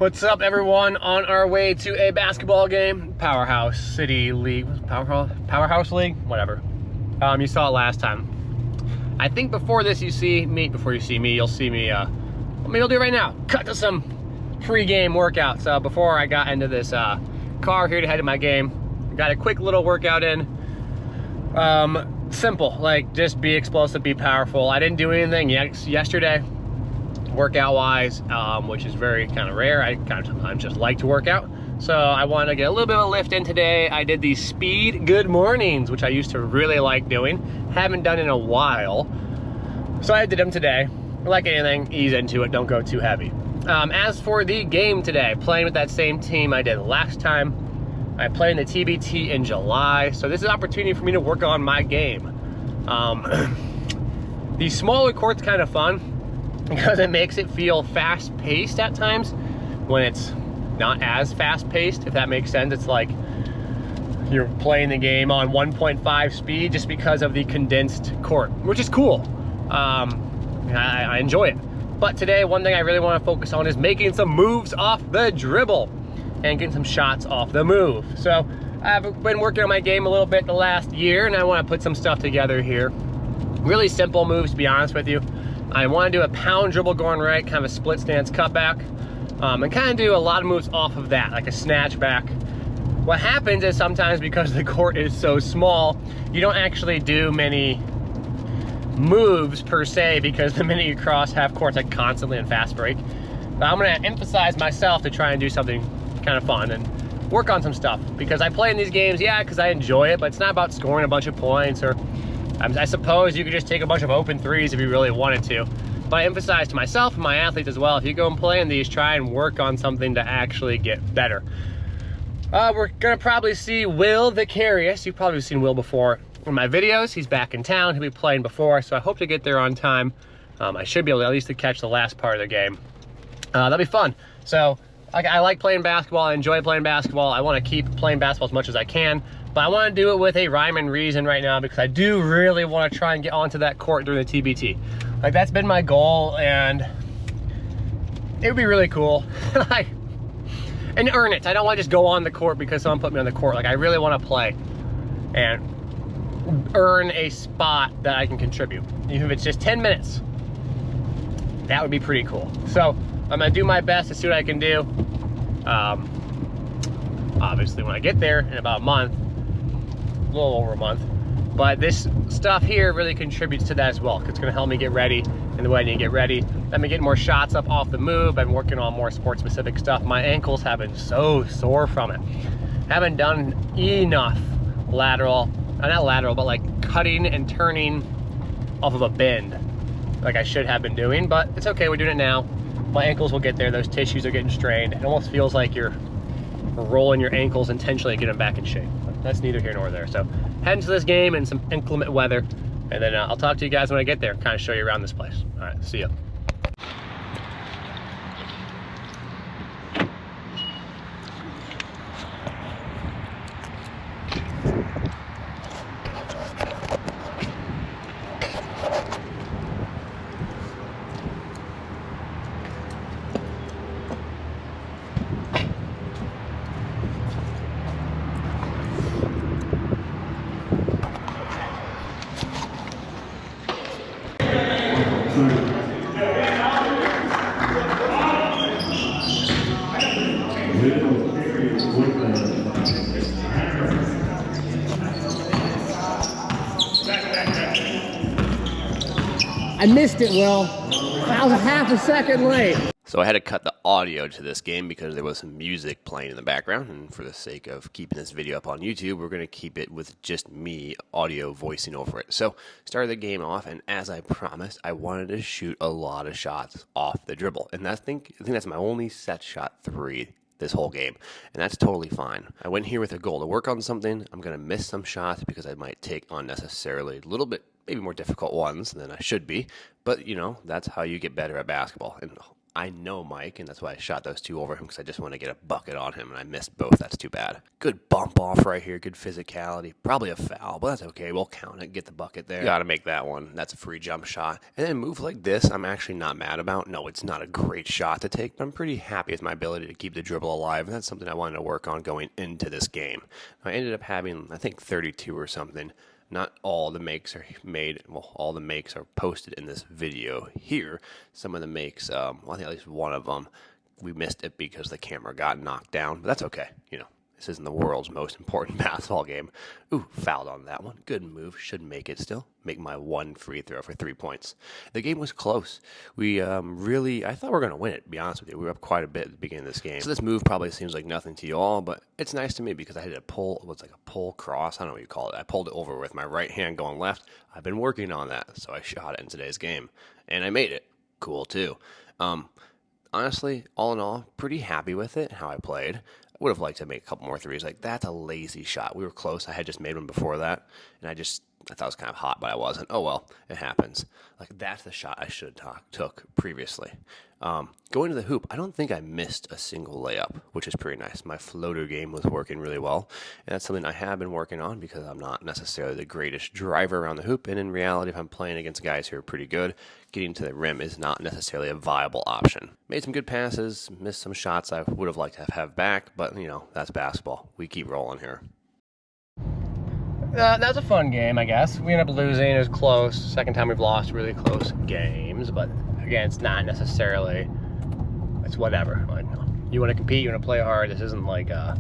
What's up, everyone? On our way to a basketball game, Powerhouse City League, Powerhouse League, whatever. You saw it last time. I think before this, you'll see me. You'll see me. Maybe I'll do it right now. Cut to some pre-game workout. So before I got into this car here to head to my game, got a quick little workout in. Simple, like just be explosive, be powerful. I didn't do anything yesterday workout-wise, which is very kind of rare. I kind of sometimes just like to work out. So I wanted to get a little bit of a lift in today. I did these speed good mornings, which I used to really like doing. Haven't done in a while. So I did them today. Like anything, ease into it, don't go too heavy. As for the game today, playing with that same team I did last time. I played in the TBT in July, so this is an opportunity for me to work on my game. The smaller court's kind of fun because it makes it feel fast-paced at times when it's not as fast-paced, if that makes sense. It's like you're playing the game on 1.5 speed just because of the condensed court, which is cool. I enjoy it. But today, one thing I really want to focus on is making some moves off the dribble and getting some shots off the move. So I've been working on my game a little bit the last year, and I want to put some stuff together here. Really simple moves, to be honest with you. I want to do a pound dribble going right, kind of a split stance cutback, and kind of do a lot of moves off of that, like a snatch back. What happens is sometimes because the court is so small, you don't actually do many moves per se, because the minute you cross half court, it's like constantly in fast break. But I'm going to emphasize myself to try and do something kind of fun and work on some stuff, because I play in these games, yeah, because I enjoy it, but it's not about scoring a bunch of points, or I suppose you could just take a bunch of open threes if you really wanted to. But I emphasize to myself and my athletes as well, if you go and play in these, try and work on something to actually get better. We're gonna probably see Will Vicarious. You've probably seen Will before in my videos. He's back in town. He'll be playing before, so I hope to get there on time. I should be able to at least to catch the last part of the game. That'll be fun. So I like playing basketball. I enjoy playing basketball. I want to keep playing basketball as much as I can, but I want to do it with a rhyme and reason right now, because I do really want to try and get onto that court during the TBT. Like, that's been my goal, and it would be really cool. And earn it. I don't want to just go on the court because someone put me on the court. Like, I really want to play and earn a spot that I can contribute, even if it's just 10 minutes. That would be pretty cool. So I'm gonna do my best to see what I can do. Obviously when I get there in about a month, a little over a month, but this stuff here really contributes to that as well, because it's gonna help me get ready. And the way I need to get ready, let me get more shots up off the move. I've been working on more sport specific stuff. My ankles have been so sore from it. Haven't done enough lateral, not lateral, but like cutting and turning off of a bend like I should have been doing, but it's okay, we're doing it now. My ankles will get there, those tissues are getting strained. It almost feels like you're rolling your ankles intentionally to get them back in shape. But that's neither here nor there. So heading to this game in some inclement weather, and then I'll talk to you guys when I get there, kind of show you around this place. All right, see ya. I missed it, Will. I was half a second late. So I had to cut the audio to this game because there was some music playing in the background, and for the sake of keeping this video up on YouTube, we're going to keep it with just me audio voicing over it. So started the game off, and as I promised, I wanted to shoot a lot of shots off the dribble, and I think that's my only set shot 3 this whole game, and that's totally fine. I went here with a goal to work on something. I'm going to miss some shots because I might take unnecessarily a little bit, maybe more difficult ones than I should be, but you know, that's how you get better at basketball. And I know Mike, and that's why I shot those two over him, because I just want to get a bucket on him, and I missed both. That's too bad. Good bump off right here. Good physicality. Probably a foul, but that's okay. We'll count it. Get the bucket there. Got to make that one. That's a free jump shot. And then a move like this, I'm actually not mad about. No, it's not a great shot to take, but I'm pretty happy with my ability to keep the dribble alive, and that's something I wanted to work on going into this game. I ended up having, I think, 32 or something. Not all the makes are made, well, all the makes are posted in this video here. Some of the makes, well, I think at least one of them, we missed it because the camera got knocked down, but that's okay. You know, this isn't the world's most important basketball game. Ooh, fouled on that one. Good move. Should make it still. Make my one free throw for 3 points. The game was close. We really, I thought we were going to win it, to be honest with you. We were up quite a bit at the beginning of this game. So this move probably seems like nothing to you all, but it's nice to me because I had a pull, it was like a pull cross. I don't know what you call it. I pulled it over with my right hand going left. I've been working on that, so I shot it in today's game. And I made it. Cool, too. Honestly, all in all, pretty happy with it, how I played. I would have liked to make a couple more threes. Like, that's a lazy shot. We were close. I had just made one before that, and I thought it was kind of hot, but I wasn't. Oh, well, it happens. Like, that's the shot I should have took previously. Going to the hoop, I don't think I missed a single layup, which is pretty nice. My floater game was working really well, and that's something I have been working on because I'm not necessarily the greatest driver around the hoop, and in reality, if I'm playing against guys who are pretty good, getting to the rim is not necessarily a viable option. Made some good passes, missed some shots I would have liked to have back, but, you know, that's basketball. We keep rolling here. That was a fun game, I guess. We ended up losing. It was close. Second time we've lost really close games, but again, it's not necessarily, it's whatever. Like, you want to compete, you want to play hard. This isn't like a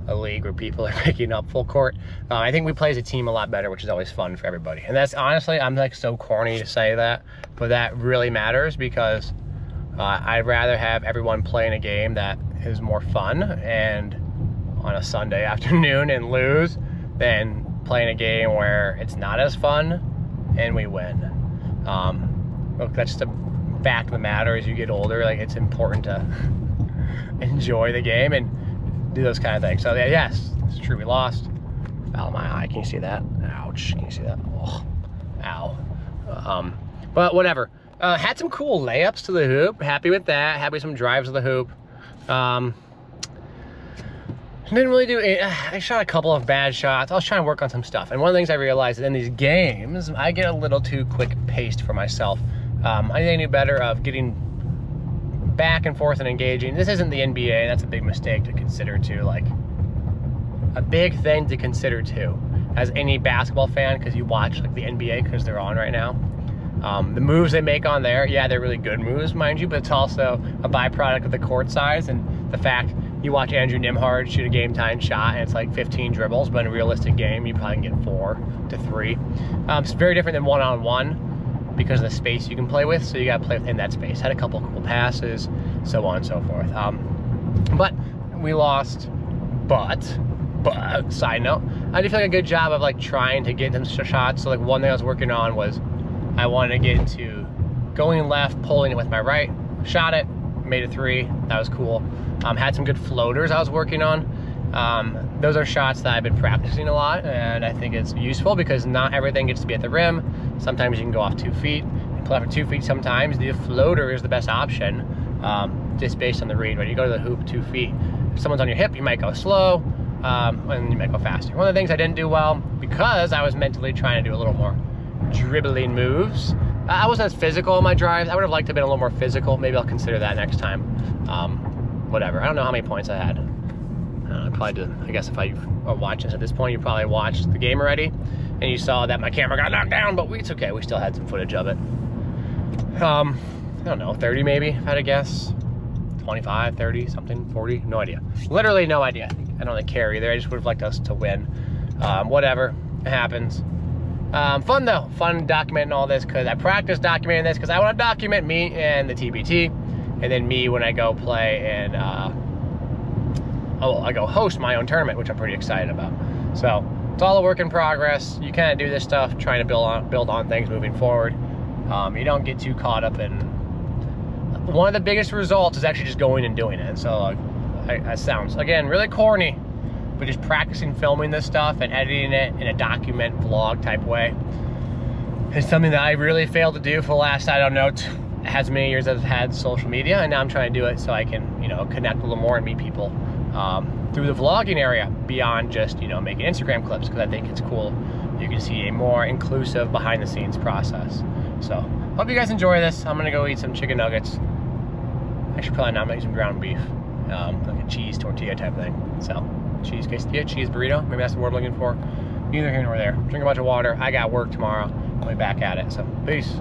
league where people are picking up full court. I think we play as a team a lot better, which is always fun for everybody. And that's honestly, I'm like so corny to say that, but that really matters because I'd rather have everyone playing a game that is more fun and on a Sunday afternoon and lose than playing a game where it's not as fun and we win. Look, that's just the fact of the matter. As you get older, like, it's important to enjoy the game and do those kind of things. So yeah, yes, it's true. We lost. Foul in my eye. Can you see that? Ouch. Can you see that? Oh, ow. But whatever. Had some cool layups to the hoop. Happy with that. Happy with some drives to the hoop. Didn't really do it. I shot a couple of bad shots. I was trying to work on some stuff. And one of the things I realized is in these games, I get a little too quick paced for myself. I think I knew better of getting back and forth and engaging. This isn't the NBA, and that's a big mistake to consider too. Like, a big thing to consider too, as any basketball fan, because you watch like the NBA because they're on right now. The moves they make on there, yeah, they're really good moves, mind you, but it's also a byproduct of the court size and the fact you watch Andrew Nimhard shoot a game-time shot and it's like 15 dribbles, but in a realistic game, you probably can get 4 to 3. It's very different than one-on-one because of the space you can play with, so you got to play within that space. Had a couple cool passes, so on and so forth. But we lost, but side note, I did feel like a good job of like trying to get them shots. So like one thing I was working on was I wanted to get into going left, pulling it with my right, shot it, made a 3. That was cool. Had some good floaters I was working on. Those are shots that I've been practicing a lot, and I think it's useful because not everything gets to be at the rim. Sometimes you can go off 2 feet and play off 2 feet. Sometimes the floater is the best option, just based on the read. When you go to the hoop 2 feet, if someone's on your hip, you might go slow, and you might go faster. One of the things I didn't do well because I was mentally trying to do a little more dribbling moves. I wasn't as physical in my drives. I would have liked to have been a little more physical. Maybe I'll consider that next time. Whatever. I don't know how many points I had. I probably did. I guess if I are watching this at this point, you probably watched the game already, and you saw that my camera got knocked down. But it's okay. We still had some footage of it. I don't know, 30 maybe. If I had to guess, 25, 30, something, 40. No idea. Literally no idea. I don't really care either. I just would have liked us to win. Whatever. It happens. Fun though, fun documenting all this because I practice documenting this because I want to document me and the TBT, and then me when I go play and I go host my own tournament, which I'm pretty excited about. So it's all a work in progress. You kind of do this stuff, trying to build on things moving forward. You don't get too caught up in. One of the biggest results is actually just going and doing it. And so that sounds again really corny. But just practicing filming this stuff and editing it in a document vlog type way is something that I really failed to do for the last, I don't know, as many years as I've had social media, and now I'm trying to do it so I can, connect a little more and meet people through the vlogging area beyond just, making Instagram clips, because I think it's cool. You can see a more inclusive behind the scenes process. So hope you guys enjoy this. I'm gonna go eat some chicken nuggets. Actually, probably not, make some ground beef, like a cheese tortilla type thing. So cheese quesadilla, cheese burrito, maybe that's the word I'm looking for. Neither here nor there. Drink a bunch of water. I got work tomorrow. I'll be back at it. So peace.